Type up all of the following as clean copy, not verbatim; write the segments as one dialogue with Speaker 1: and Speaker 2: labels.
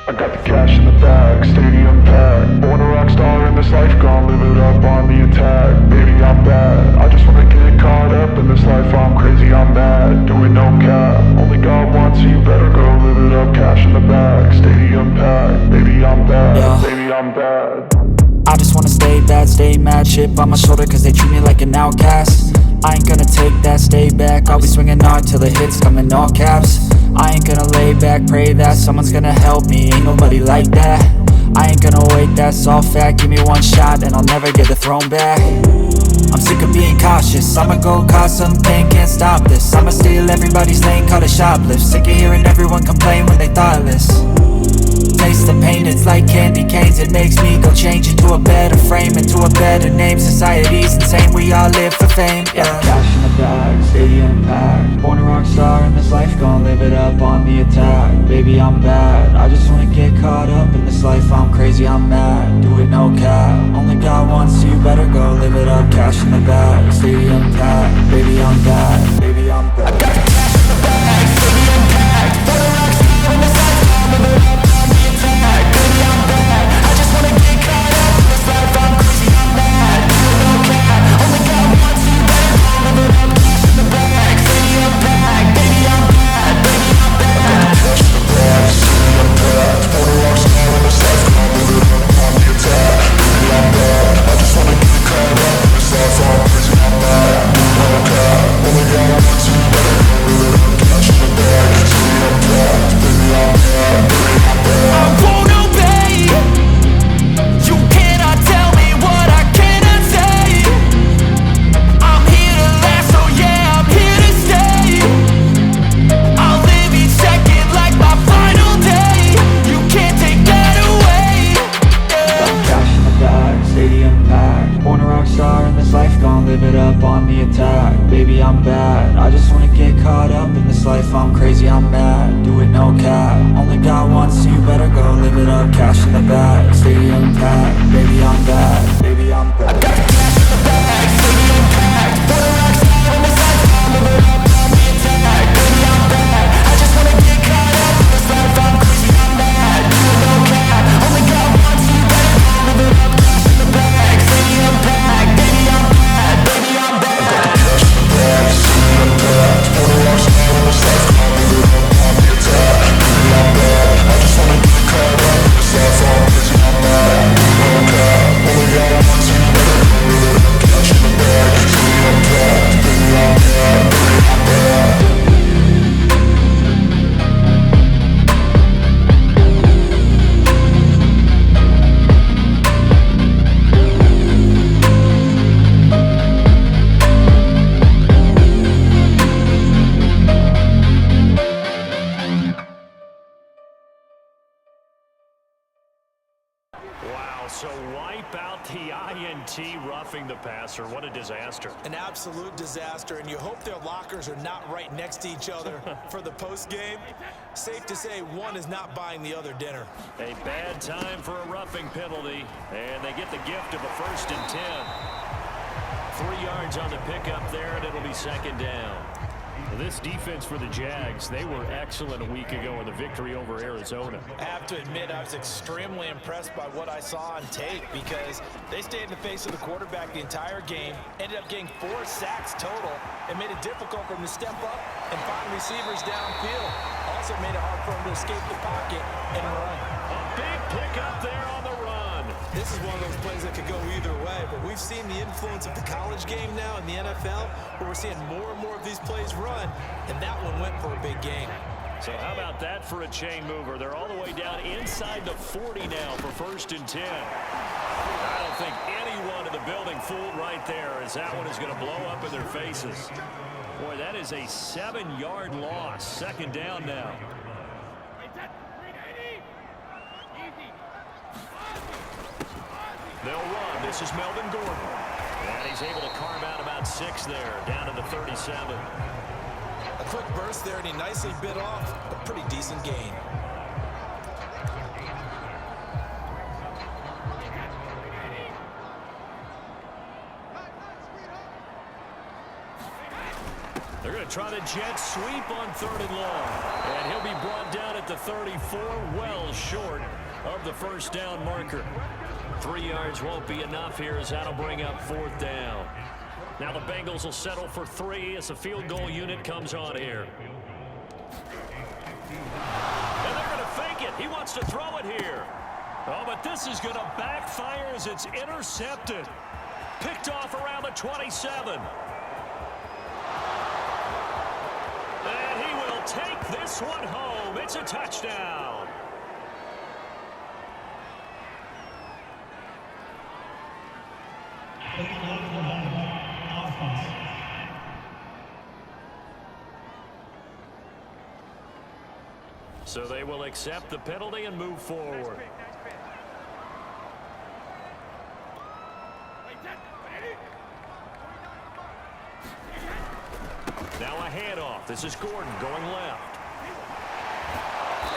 Speaker 1: I got the cash in the bag, stadium packed. Born a rock star in this life, gon' live it up on the attack. Baby, I'm bad, I just wanna get caught up in this life. I'm crazy, I'm mad, doing no cap. Only God wants you, better go live it up. Cash in the bag, stadium packed. Baby, I'm bad, baby, I'm bad.
Speaker 2: I just wanna stay bad, stay mad. Chip on my shoulder cause they treat me like an outcast. I ain't gonna take that, stay back. I'll be swinging hard till the hits come in all caps. I ain't gonna lay back, pray that someone's gonna help me. Ain't nobody like that. I ain't gonna wait, that's all fact. Give me one shot and I'll never get the throne back. I'm sick of being cautious, I'ma go cause some pain, can't stop this. I'ma steal everybody's lane, call it shoplift. Sick of hearing everyone complain when they thoughtless. Taste the pain, it's like candy canes. It makes me go change into a better frame, into a better name. Society's insane, we all live for fame, yeah. Cash in the bag, stadium packed. Born a rock star in this life, gon' live it up on the attack. Baby, I'm bad, I just wanna get caught up in this life. I'm crazy, I'm mad, do it no cap. Only God wants you, better go live it up. Cash in the bag, stadium packed. Baby, I'm bad, baby, I'm bad. I got the cash in the bag, stadium packed. Born a rock star in this life, gon' live it up. Baby, I'm bad, I just wanna get caught up in this life. I'm crazy, I'm mad, do it no cap. Only God wants you, better go live it up. Cash in the bag, stadium packed. Baby, I'm bad, baby, I'm bad. Cash in the bag, stadium packed. Born a rock star in this life, gon' live it up on the attack. Baby, I'm bad, I just wanna get caught up in this life. I'm crazy, I'm mad, do it no cap. Only God wants you, better go live it up. Cash in the bag, stadium packed. Baby, I'm bad, baby, I'm bad. I won't obey. You cannot tell me what I cannot say. I'm here to last, so yeah, I'm here to stay. I'll live each second like my final day. You can't take that away, yeah. Cash in the bag, stadium packed. Born a rock star in this life, gon' live it up on the attack. Baby, I'm bad, I just wanna get caught up in this life. I'm crazy, I'm mad, do it no cap. Only God wants you, better go live it up. Cash in the bag, stadium packed. Baby, I'm bad, baby, I'm bad. I got the cash in the bag, stadium packed. Born a rock star in this life, gon' live it up on the attack. Baby, I'm bad, I just wanna get caught up in this life. I'm crazy, I'm mad, do it no cap. Only God wants you, better go live it up. Cash in the bag, stadium packed. Baby, I'm bad, baby, I'm bad. I got the cash in the bag, stadium packed. Born a rock star in this life, gon' live it up on the attack. Baby, I'm bad, I just wanna get caught up in this life. I'm crazy, I'm mad, do it no cap. Only God wants you, better go live it up. Cash in the bag, stadium packed. Baby, I'm bad, baby, I'm bad.
Speaker 3: Wow, so wipe out the INT roughing the passer. What a disaster.
Speaker 4: An absolute disaster, and you hope their lockers are not right next to each other for the post game. Safe to say one is not buying the other dinner.
Speaker 3: A bad time for a roughing penalty, and they get the gift of a 1st and 10. 3 yards on the pickup there, and it'll be 2nd down. This defense for the Jags, they were excellent a week ago in the victory over Arizona.
Speaker 4: I have to admit, I was extremely impressed by what I saw on tape because they stayed in the face of the quarterback the entire game, ended up getting 4 sacks total, and made it difficult for him to step up and find receivers downfield. Also made it hard for him to escape the pocket and run.
Speaker 3: A big pickup there on the run.
Speaker 4: This is one of those plays that could go either way, but we've seen the influence of the college game now in the NFL, where we're seeing more and more of these plays run, and that one went for a big gain.
Speaker 3: So how about that for a chain mover? They're all the way down inside the 40 now for 1st and 10. I don't think anyone in the building fooled right there, as that one is going to blow up in their faces. Boy, that is a 7-yard loss. 2nd down now. They'll run. This is Melvin Gordon. And he's able to carve out about 6 there, down to the 37.
Speaker 4: A quick burst there, and he nicely bit off a pretty decent gain.
Speaker 3: They're going to try the jet sweep on 3rd and long. And he'll be brought down at the 34, well short of the first down marker. 3 yards won't be enough here as that'll bring up 4th down. Now the Bengals will settle for 3 as the field goal unit comes on here. And they're going to fake it. He wants to throw it here. Oh, but this is going to backfire as it's intercepted. Picked off around the 27. And he will take this one home. It's a touchdown. So they will accept the penalty and move forward. Now a handoff. This is Gordon going left.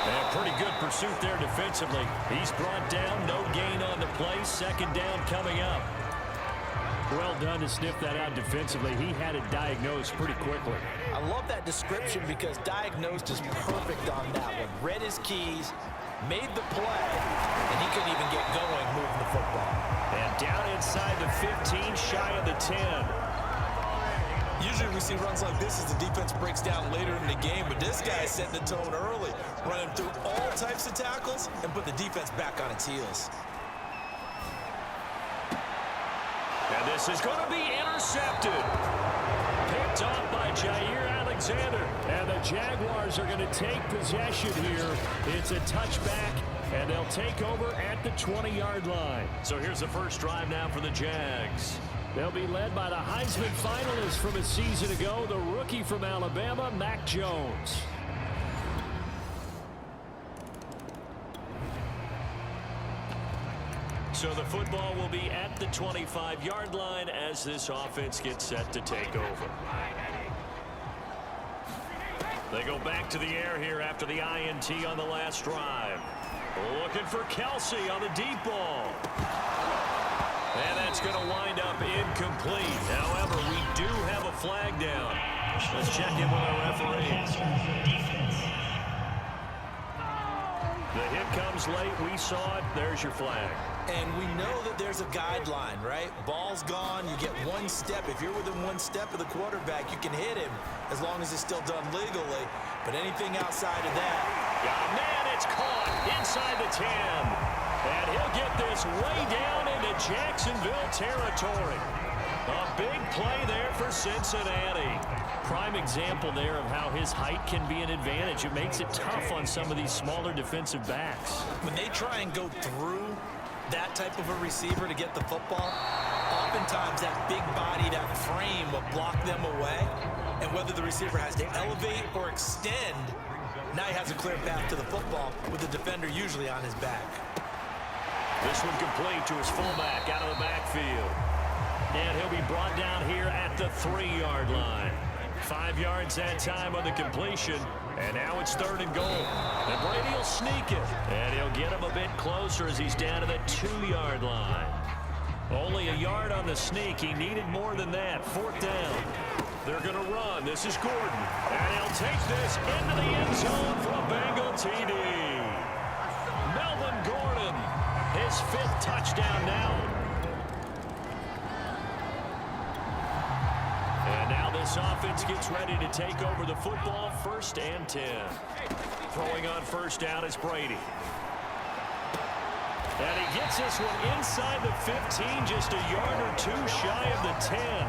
Speaker 3: And pretty good pursuit there defensively. He's brought down, no gain on the play. 2nd down coming up. Well done to sniff that out defensively. He had it diagnosed pretty quickly.
Speaker 4: I love that description because diagnosed is perfect on that one. Read his keys, made the play, and he couldn't even get going moving the football.
Speaker 3: And down inside the 15, shy of the 10.
Speaker 4: Usually we see runs like this as the defense breaks down later in the game, but this guy set the tone early, running through all types of tackles and put the defense back on its heels.
Speaker 3: And this is going to be intercepted. Picked off by Jair Alexander. And the Jaguars are going to take possession here. It's a touchback, and they'll take over at the 20-yard line. So here's the first drive now for the Jags. They'll be led by the Heisman finalist from a season ago, the rookie from Alabama, Mac Jones. So the football will be at the 25-yard line as this offense gets set to take over. They go back to the air here after the INT on the last drive. Looking for Kelsey on the deep ball. And that's going to wind up incomplete. However, we do have a flag down. Let's check in with our referees. The hit comes late. We saw it. There's your flag.
Speaker 4: And we know that there's a guideline, right? Ball's gone. You get 1 step. If you're within 1 step of the quarterback, you can hit him as long as it's still done legally. But anything outside of that.
Speaker 3: Yeah, man, it's caught inside the 10. And he'll get this way down into Jacksonville territory. A big play there for Cincinnati. Prime example there of how his height can be an advantage. It makes it tough on some of these smaller defensive backs.
Speaker 4: When they try and go through that type of a receiver to get the football, oftentimes that big body, that frame will block them away. And whether the receiver has to elevate or extend, now he has a clear path to the football with the defender usually on his back.
Speaker 3: This one complete to his fullback out of the backfield. And he'll be brought down here at the 3-yard line. 5 yards that time on the completion. And now it's 3rd and goal. And Brady will sneak it. And he'll get him a bit closer as he's down to the 2-yard line. Only a yard on the sneak. He needed more than that. 4th down. They're going to run. This is Gordon. And he'll take this into the end zone for a Bengal TD. Melvin Gordon, his 5th touchdown now. And now this offense gets ready to take over the football. 1st and 10. Throwing on 1st down is Brady. And he gets this one inside the 15, just a yard or 2 shy of the 10.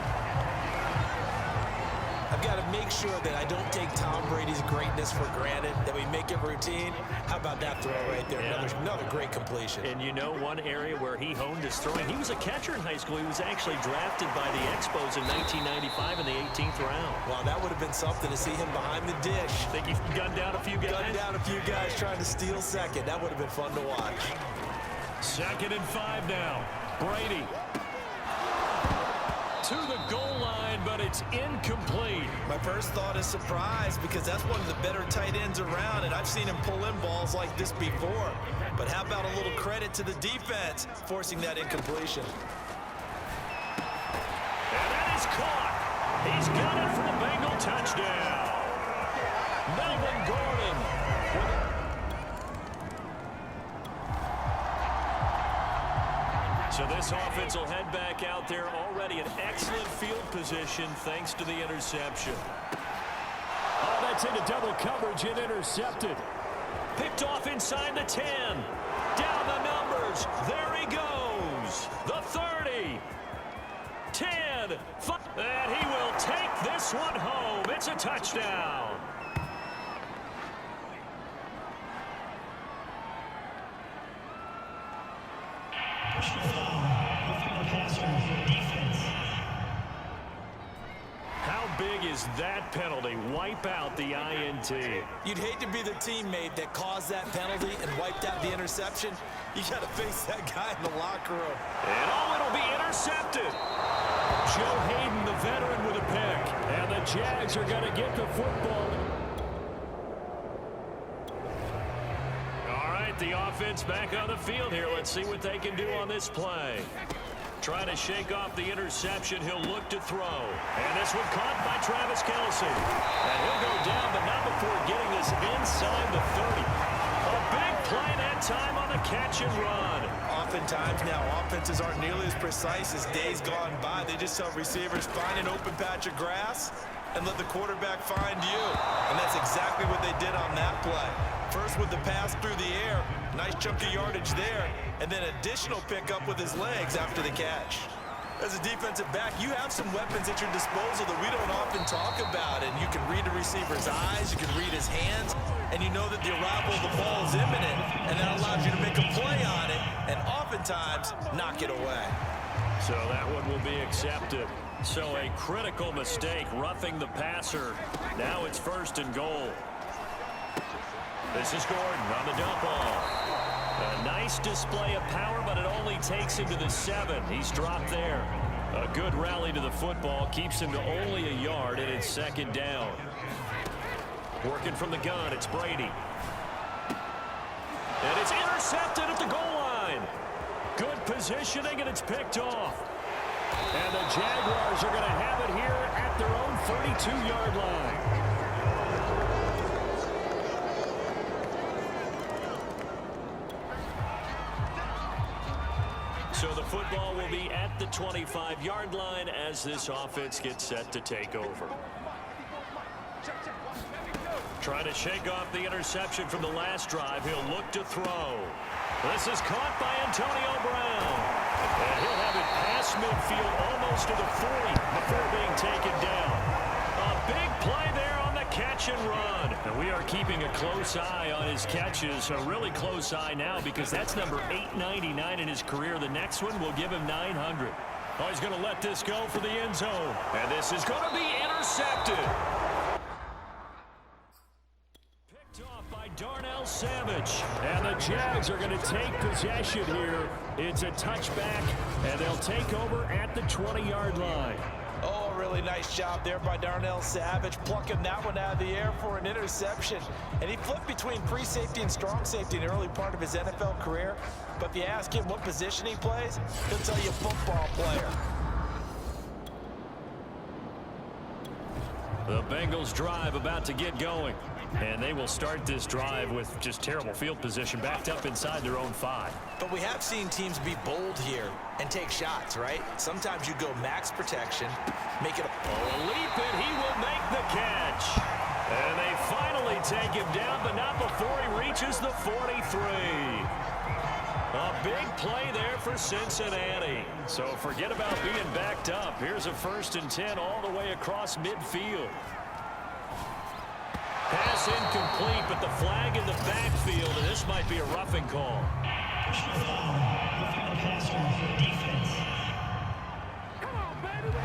Speaker 4: I've got to make sure that I don't take Tom Brady's greatness for granted, that we make it routine. How about that throw right there?
Speaker 3: Yeah.
Speaker 4: Another great completion.
Speaker 3: And you know one area where he honed his throwing, he was a catcher in high school. He was actually drafted by the Expos in 1995 in the 18th round.
Speaker 4: Wow, that would have been something to see him behind the dish.
Speaker 3: Think he gunned down a few guys?
Speaker 4: Gunned down a few guys trying to steal second. That would have been fun to watch.
Speaker 3: 2nd and 5 now. Brady to the goal line, but it's incomplete.
Speaker 4: My first thought is surprise because that's one of the better tight ends around, and I've seen him pull in balls like this before. But how about a little credit to the defense forcing that incompletion?
Speaker 3: And that is caught. He's got it for the Bengals. touchdown. Melvin Gordon. So this offense will head back out there, already in excellent field position thanks to the interception.
Speaker 5: Oh, that's into double coverage and intercepted.
Speaker 3: Picked off inside the 10. Down the numbers. There he goes. The 30. 10. 5. And he will take this one home. It's a touchdown. How big is that penalty? Wipe out the INT.
Speaker 4: You'd hate to be the teammate that caused that penalty and wiped out the interception. You got to face that guy in the locker room.
Speaker 3: And it'll be intercepted. Joe Hayden, the veteran, with a pick. And the Jags are going to get the football. All right, the offense back on the field here. Let's see what they can do on this play. Trying to shake off the interception. He'll look to throw. And this one caught by Travis Kelce. And he'll go down, but not before getting this inside the 30. A big play that time on the catch and run.
Speaker 4: Oftentimes now, offenses aren't nearly as precise as days gone by. They just tell receivers, find an open patch of grass and let the quarterback find you. And that's exactly what they did on that play. First with the pass through the air, nice chunk of yardage there, and then additional pickup with his legs after the catch. As a defensive back, you have some weapons at your disposal that we don't often talk about, and you can read the receiver's eyes, you can read his hands, and you know that the arrival of the ball is imminent, and that allows you to make a play on it, and oftentimes knock it away.
Speaker 3: So that one will be accepted. So a critical mistake, roughing the passer. Now it's 1st and goal. This is Gordon on the dump off. A nice display of power, but it only takes him to the 7. He's dropped there. A good rally to the football keeps him to only a yard, and it's 2nd down. Working from the gun, it's Brady. And it's intercepted at the goal line. Good positioning, and it's picked off. And the Jaguars are going to have it here at their own 32-yard line. So the football will be at the 25-yard line as this offense gets set to take over. Trying to shake off the interception from the last drive. He'll look to throw. This is caught by Antonio Brown. And he'll have it past midfield almost to the 40 before being taken down. A big play there on the catch and run. And we are keeping a close eye on his catches. A really close eye now because that's number 899 in his career. The next one will give him 900. Oh, he's going to let this go for the end zone. And this is going to be intercepted. Darnell Savage, and the Jags are going to take possession here. It's a touchback, and they'll take over at the 20-yard line.
Speaker 4: Oh, a really nice job there by Darnell Savage, plucking that one out of the air for an interception. And he flipped between free safety and strong safety in the early part of his NFL career. But if you ask him what position he plays, he'll tell you football player.
Speaker 3: The Bengals drive about to get going. And they will start this drive with just terrible field position, backed up inside their own 5.
Speaker 4: But we have seen teams be bold here and take shots, right? Sometimes you go max protection, make it
Speaker 3: a leap, and he will make the catch. And they finally take him down, but not before he reaches the 43. A big play there for Cincinnati. So forget about being backed up. Here's a 1st and 10 all the way across midfield. Pass incomplete, but the flag in the backfield, and this might be a roughing call.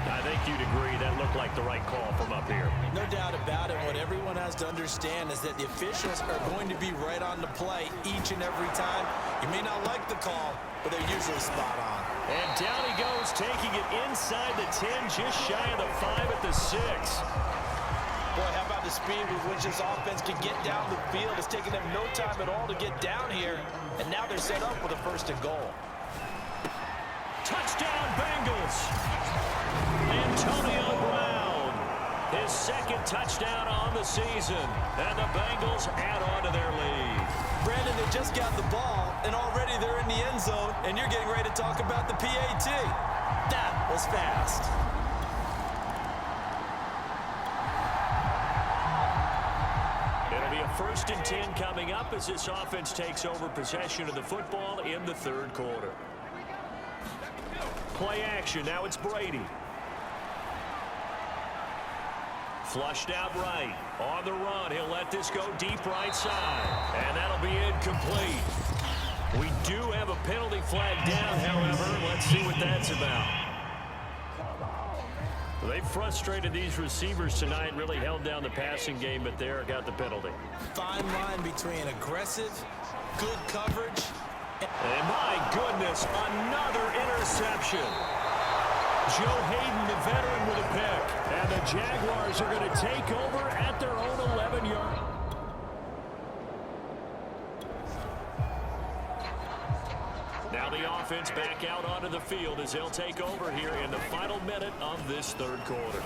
Speaker 3: I think you'd agree that looked like the right call from up here.
Speaker 4: No doubt about it. What everyone has to understand is that the officials are going to be right on the play each and every time. You may not like the call, but they're usually spot on.
Speaker 3: And down he goes, taking it inside the 10, just shy of the 5 at the 6.
Speaker 4: Boy, how about the speed with which this offense can get down the field? It's taken them no time at all to get down here, and now they're set up with a 1st and goal.
Speaker 3: Touchdown, Bengals! Antonio Brown, his second touchdown on the season. And the Bengals add on to their lead.
Speaker 4: Brandon, they just got the ball, and already they're in the end zone, and you're getting ready to talk about the PAT. That was fast.
Speaker 3: It'll be a 1st and 10 coming up as this offense takes over possession of the football in the 3rd quarter. Play action. Now it's Brady. Flushed out right. On the run. He'll let this go deep right side. And that'll be incomplete. We do have a penalty flag down, however. Let's see what that's about. Well, they've frustrated these receivers tonight, really held down the passing game, but there got the penalty.
Speaker 4: Fine line between aggressive, good coverage.
Speaker 3: And my goodness, another interception. Joe Hayden, the veteran, with a pick. And the Jaguars are going to take over at their own 11-yard. Now the offense back out onto the field as they'll take over here in the final minute of this 3rd quarter.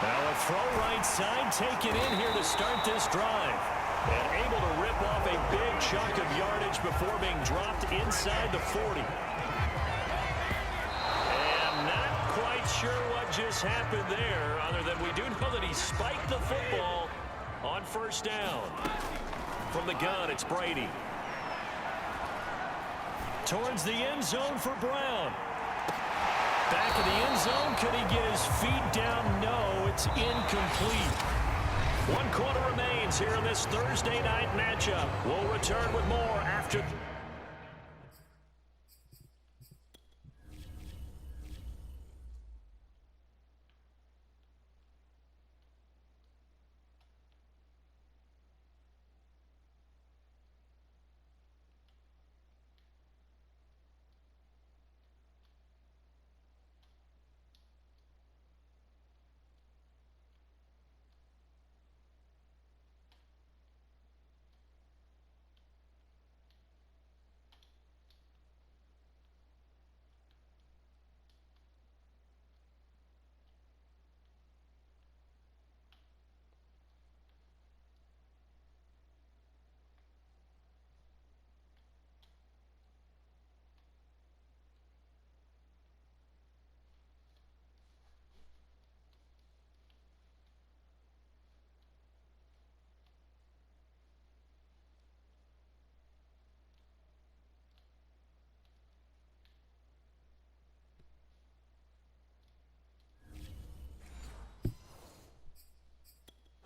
Speaker 3: Now a throw right side taken in here to start this drive. And able to rip off a big chunk of yardage before being dropped inside the 40. And not quite sure what just happened there, other than we do know that he spiked the football on 1st down. From the gun, it's Brady. Towards the end zone for Brown. Back of the end zone. Could he get his feet down? No, it's incomplete. 1 quarter remains here in this Thursday night matchup. We'll return with more after.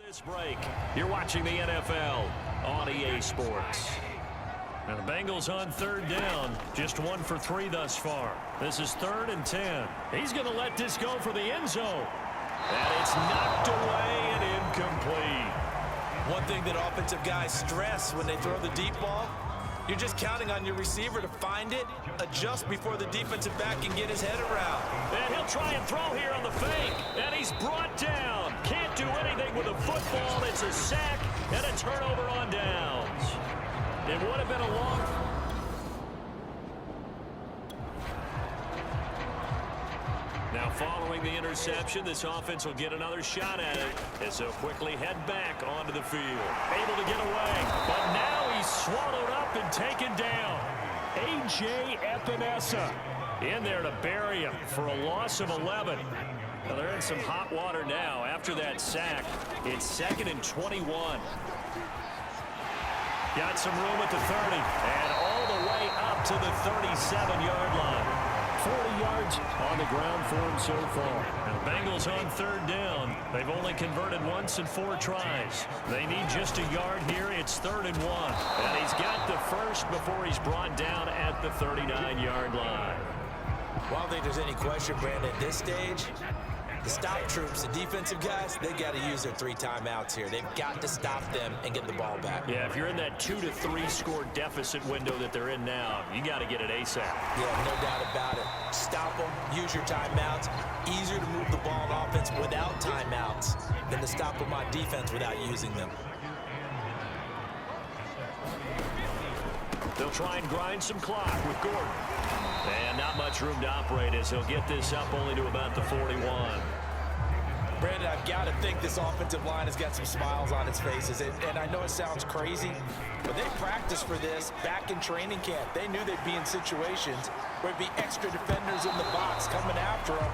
Speaker 3: This break, you're watching the NFL on EA Sports. Now the Bengals on 3rd down, just 1 for 3 thus far. This is 3rd and 10. He's going to let this go for the end zone. And it's knocked away and incomplete.
Speaker 4: One thing that offensive guys stress when they throw the deep ball, you're just counting on your receiver to find it, adjust before the defensive back can get his head around.
Speaker 3: And he'll try and throw here on the fake. And he's brought down. Can't do anything with a football. It's a sack and a turnover on downs. It would have been a long... Now following the interception, this offense will get another shot at it as they'll quickly head back onto the field. Able to get away, but now he's swallowed up and taken down. A.J. Epinesa in there to bury him for a loss of 11. Now they're in some hot water now. After that sack, it's 2nd and 21. Got some room at the 30 and all the way up to the 37-yard line. 40 yards on the ground for him so far. And the Bengals on 3rd down. They've only converted once in 4 tries. They need just a yard here. It's 3rd and 1. And he's got the first before he's brought down at the 39-yard line.
Speaker 4: Well, I don't think there's any question, Brandon, at this stage, the stop troops, the defensive guys, they got to use their 3 timeouts here. They've got to stop them and get the ball back.
Speaker 3: Yeah, if you're in that 2 to 3 score deficit window that they're in now, you got to get it ASAP.
Speaker 4: Yeah, no doubt about it. Stop them, use your timeouts. Easier to move the ball on offense without timeouts than to stop them on defense without using them.
Speaker 3: They'll try and grind some clock with Gordon. And not much room to operate as he'll get this up only to about the 41.
Speaker 4: Brandon, I've got to think this offensive line has got some smiles on its faces. And I know it sounds crazy, but they practiced for this back in training camp. They knew they'd be in situations where it'd be extra defenders in the box coming after them,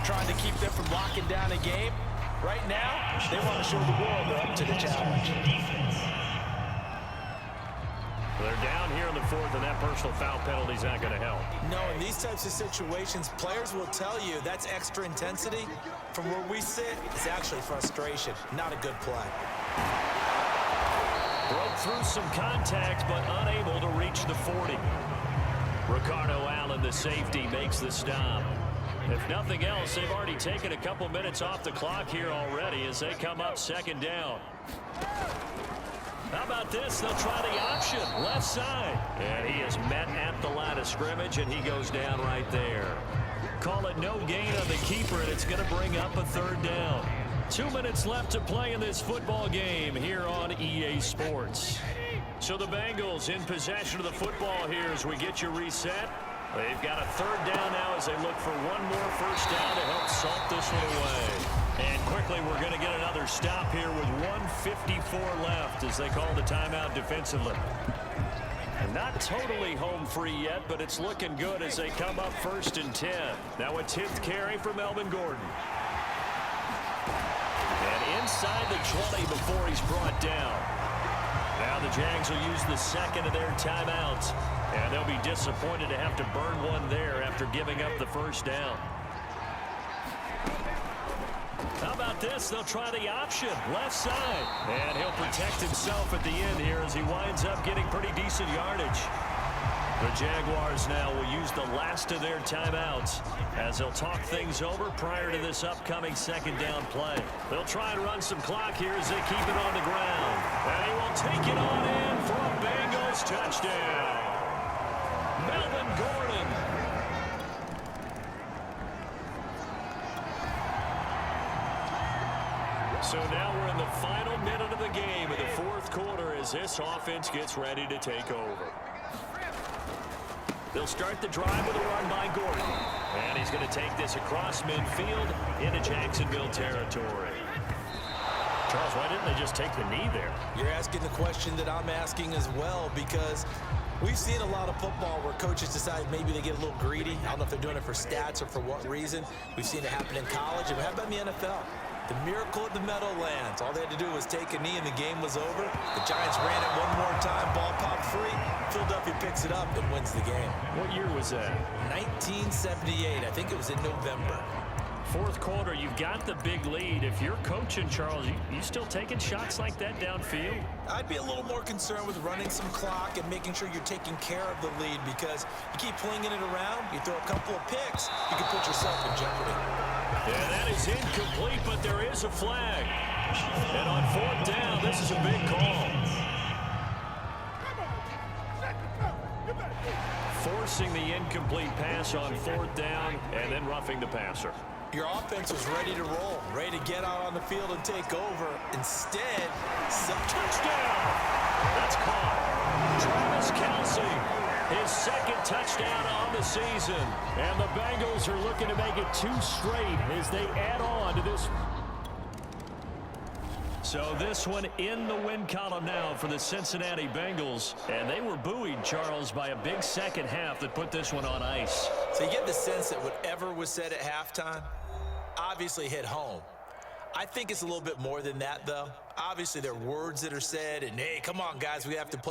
Speaker 4: trying to keep them from locking down a game. Right now, they want to show the world they're up to the challenge.
Speaker 3: They're down here in the fourth, and that personal foul penalty is not going to help.
Speaker 4: No, in these types of situations, players will tell you that's extra intensity. From where we sit, it's actually frustration, not a good play.
Speaker 3: Broke through some contact, but unable to reach the 40. Ricardo Allen, the safety, makes the stop. If nothing else, they've already taken a couple minutes off the clock here already as they come up second down. How about this? They'll try the option, left side. And he is met at the line of scrimmage, and he goes down right there. Call it no gain on the keeper, and it's going to bring up a third down. 2 minutes left to play in this football game here on EA Sports. So the Bengals in possession of the football here as we get you reset. They've got a third down now as they look for one more first down to help salt this one away. And quickly, we're going to get another stop here with 1:54 left as they call the timeout defensively. And not totally home free yet, but it's looking good as they come up 1st and 10. Now a 10th carry for Melvin Gordon. And inside the 20 before he's brought down. Now the Jags will use the second of their timeouts. And they'll be disappointed to have to burn one there after giving up the first down. How about this? They'll try the option, left side. And he'll protect himself at the end here as he winds up getting pretty decent yardage. The Jaguars now will use the last of their timeouts as they'll talk things over prior to this upcoming second down play. They'll try and run some clock here as they keep it on the ground. And he will take it on in for a Bengals touchdown. Melvin Gordon. So now we're in the final minute of the game of the fourth quarter as this offense gets ready to take over. They'll start the drive with a run by Gordon. And he's going to take this across midfield into Jacksonville territory. Charles, why didn't they just take the knee there?
Speaker 4: You're asking the question that I'm asking as well, because we've seen a lot of football where coaches decide maybe they get a little greedy. I don't know if they're doing it for stats or for what reason. We've seen it happen in college. And how about in the NFL? The miracle of the Meadowlands. All they had to do was take a knee and the game was over. The Giants ran it one more time. Ball popped free. Philadelphia picks it up and wins the game.
Speaker 3: What year was that?
Speaker 4: 1978. I think it was in November.
Speaker 3: Fourth quarter, you've got the big lead. If you're coaching, Charles, you still taking shots like that downfield?
Speaker 4: I'd be a little more concerned with running some clock and making sure you're taking care of the lead, because you keep flinging it around, you throw a couple of picks, you can put yourself in jeopardy.
Speaker 3: Yeah, that is incomplete, but there is a flag. And on fourth down, this is a big call. Forcing the incomplete pass on fourth down and then roughing the passer.
Speaker 4: Your offense was ready to roll, ready to get out on the field and take over. Instead, some touchdown.
Speaker 3: That's caught. Travis Kelce, his second touchdown on the season. And the Bengals are looking to make it 2 straight as they add on to this. So this one in the win column now for the Cincinnati Bengals. And they were buoyed, Charles, by a big second half that put this one on ice.
Speaker 4: So you get the sense that whatever was said at halftime obviously hit home. I think it's a little bit more than that, though. Obviously, there are words that are said, and, hey, come on, guys, we have to play.